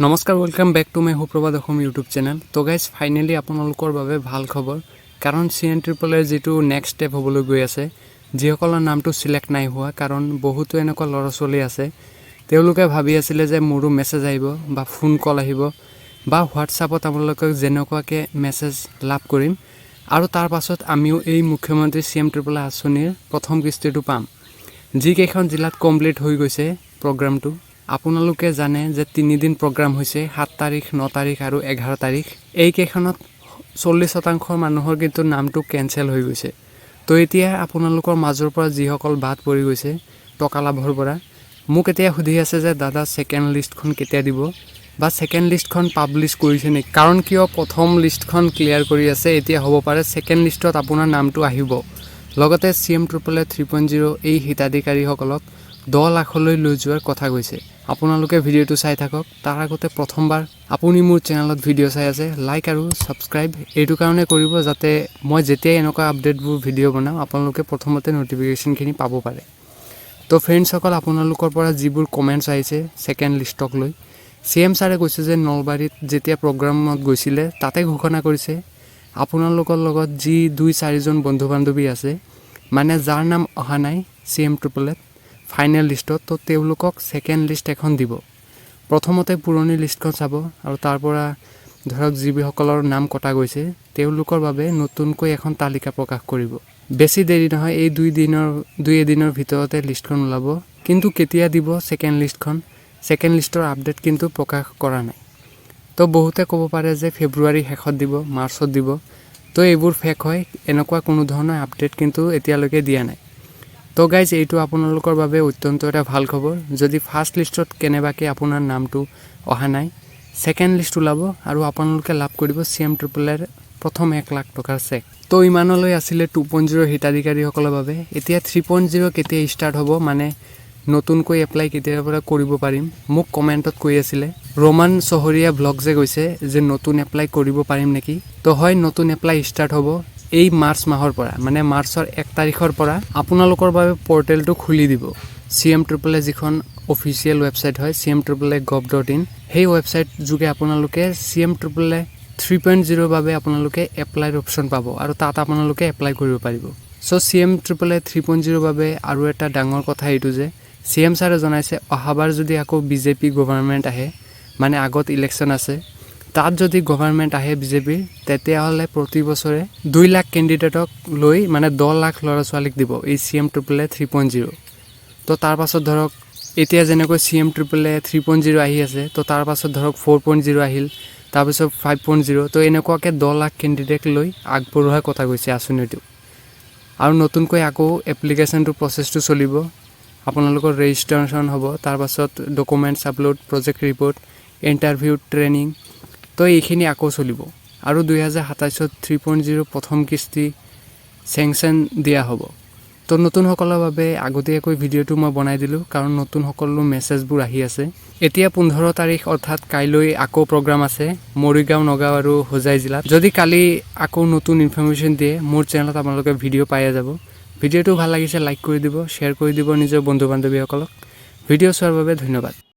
নমস্কাৰ welcome back to my Suprabhat Assam YouTube channel. তো guys finally আপোনালোকৰ বাবে ভাল খবৰ, কাৰণ CMAAAৰ যেটো নেক্সট ষ্টেপ হ'বলৈ গৈ আছে, যিসকলৰ নামটো সিলেক্ট নাই হোৱা, কাৰণ বহুতো এনেকুৱা ল'ৰা ছোৱালী আছে তেওঁলোকে ভাবি আছিল যে মোৰো মেছেজ আহিব বা ফোন কল আহিব বা হোৱাটছআপত আপোনালোকক যেনেকুৱাকৈ মেছেজ লাভ কৰিম আৰু তাৰ পাছত আমিও এই মুখ্যমন্ত্ৰী CMAAA আঁচনিৰ প্ৰথম কিস্তিটো পাম, যিকেইখন জিলাত কমপ্লিট হৈ গৈছে প্ৰগ্ৰামটো। আপোনালোকে জানে যে 3 দিন প্ৰগ্ৰাম হৈছে, 7 তাৰিখ 9 তাৰিখ আৰু 11 তাৰিখ। এইকেইখনত 40% মানুহৰ কিন্তু নামটো কেনচেল হৈ গৈছে। তো এতিয়া আপোনালোকৰ মাজৰ পৰা যিসকল বাদ পৰি গৈছে টকা লাভৰ পৰা, মোক এতিয়া সুধি আছে যে দাদা সেকেন্ড লিষ্টখন কেতিয়া দিব বা সেকেন্ড লিষ্টখন পাবলিশ কৰিছে নেকি, কাৰণ কিয় প্ৰথম লিষ্টখন ক্লিয়াৰ কৰি আছে, এতিয়া হ'ব পাৰে সেকেন্ড লিষ্টত আপোনাৰ নামটো আহিব। লগতে CMAAA 3.0 এই হিতাধিকাৰীসকলক 10 লাখলৈ লৈ যোৱাৰ কথা কৈছে। আপোনালোকে ভিডিওটো চাই থাকক। তাৰ আগতে প্ৰথমবাৰ আপুনি মোৰ চেনেলত ভিডিও চাই আছে, লাইক আৰু সাবস্ক্ৰাইব এইটো কাৰণে কৰিব যাতে মই যেতিয়াই এনেকুৱা আপডেটবোৰ ভিডিও বনাওঁ আপোনালোকে প্ৰথমতে নটিফিকেশনখিনি পাব পাৰে। তো ফ্ৰেণ্ডসকল, আপোনালোকৰ পৰা যিবোৰ কমেন্টছ আহিছে সেকেন্ড লিষ্টক লৈ, CM ছাৰে কৈছে যে নলবাৰীত যেতিয়া প্ৰগ্ৰামত গৈছিলে তাতে ঘোষণা কৰিছে আপোনালোকৰ লগত যি 2-4 জন বন্ধু বান্ধৱী আছে, মানে যাৰ নাম অহা নাই CMAAAত ফাইনেল লিষ্টত, তো তেওঁলোকক সেকেন্ড লিষ্ট এখন দিব। প্ৰথমতে পুৰণি লিষ্টখন চাব আৰু তাৰ পৰা ধৰক যিসকলৰ নাম কটা গৈছে তেওঁলোকৰ বাবে নতুনকৈ এখন তালিকা প্ৰকাশ কৰিব। বেছি দেৰি নহয়, এই 2 এদিনৰ ভিতৰতে লিষ্টখন ওলাব। কিন্তু কেতিয়া দিব সেকেন্ড লিষ্টখন, সেকেন্ড লিষ্টৰ আপডেট কিন্তু প্ৰকাশ কৰা নাই। তো বহুতে ক'ব পাৰে যে ফেব্ৰুৱাৰী শেষত দিব, মাৰ্চত দিব। তো এইবোৰ ফেক হয়, এনেকুৱা কোনো ধৰণৰ আপডেট কিন্তু এতিয়ালৈকে দিয়া নাই। তো গাইজ এইটো আপোনালোকৰ বাবে অত্যন্ত এটা ভাল খবৰ। যদি ফাৰ্ষ্ট লিষ্টত কেনেবাকৈ আপোনাৰ নামটো অহা নাই, সেকেন্ড লিষ্ট ওলাব আৰু আপোনালোকে লাভ কৰিব CMAAAৰ প্ৰথম 1 লাখ টকাৰ চেক। তো ইমানলৈ আছিলে 2.0 হিতাধিকাৰীসকলৰ বাবে। এতিয়া 3.0 কেতিয়া ষ্টাৰ্ট হ'ব, মানে নতুনকৈ এপ্লাই কেতিয়াৰ পৰা কৰিব পাৰিম, মোক কমেণ্টত কৈ আছিলে। ৰোমান চহৰীয়া ব্লগ যে কৈছে যে নতুন এপ্লাই কৰিব পাৰিম নেকি, তো হয়, নতুন এপ্লাই ষ্টাৰ্ট হ'ব এই মাৰ্চ মাহৰ পৰা, মানে মাৰ্চৰ 1 তাৰিখৰ পৰা আপোনালোকৰ বাবে পৰ্টেলটো খুলি দিব। CMAAA যিখন অফিচিয়েল ৱেবছাইট হয় CMAAA.gov.in, সেই ৱেবছাইট যোগে আপোনালোকে CMAAA 3.0 বাবে আপোনালোকে এপ্লাইৰ অপশ্যন পাব আৰু তাত আপোনালোকে এপ্লাই কৰিব পাৰিব। চ' CMAAA 3.0 বাবে আৰু এটা ডাঙৰ কথা এইটো যে CM ছাৰে জনাইছে অহাবাৰ যদি আকৌ BJP গভৰ্ণমেণ্ট আহে, মানে আগত ইলেকশ্যন আছে, তাত যদি গভৰ্ণমেণ্ট আহে BJPৰ, তেতিয়াহ'লে প্ৰতি বছৰে 2 লাখ কেণ্ডিডেটক লৈ মানে 10 লাখ ল'ৰা ছোৱালীক দিব এই CMAAA 3.0। তো তাৰ পাছত ধৰক এতিয়া যেনেকৈ CMAAA 3.0 আহি আছে, তো তাৰ পাছত ধৰক 4.0 আহিল, তাৰপিছত 5.0, তো এনেকুৱাকৈ 10 লাখ কেণ্ডিডেট লৈ আগবঢ়োৱাৰ কথা কৈছে আঁচনিটো। আৰু নতুনকৈ আকৌ এপ্লিকেশ্যনটো প্ৰচেছটো চলিব, আপোনালোকৰ ৰেজিষ্ট্ৰেশ্যন হ'ব, তাৰ পাছত documents upload, project report, interview, training, তো এইখিনি আকৌ চলিব। আৰু 2027ত 3.0 প্ৰথম কিস্তি চেংচন দিয়া হ'ব। তো নতুনসকলৰ বাবে আগতীয়াকৈ ভিডিঅ'টো মই বনাই দিলোঁ, কাৰণ নতুন সকলো মেছেজবোৰ আহি আছে। এতিয়া 15 তাৰিখ অৰ্থাৎ কাইলৈ আকৌ প্ৰগ্ৰাম আছে মৰিগাঁও, নগাঁও আৰু হোজাই জিলাত। যদি কালি আকৌ নতুন ইনফৰমেশ্যন দিয়ে মোৰ চেনেলত আপোনালোকে ভিডিঅ' পাই যাব। ভিডিঅ'টো ভাল লাগিছে লাইক কৰি দিব, শ্বেয়াৰ কৰি দিব নিজৰ বন্ধু বান্ধৱীসকলক। ভিডিঅ' চোৱাৰ বাবে ধন্যবাদ।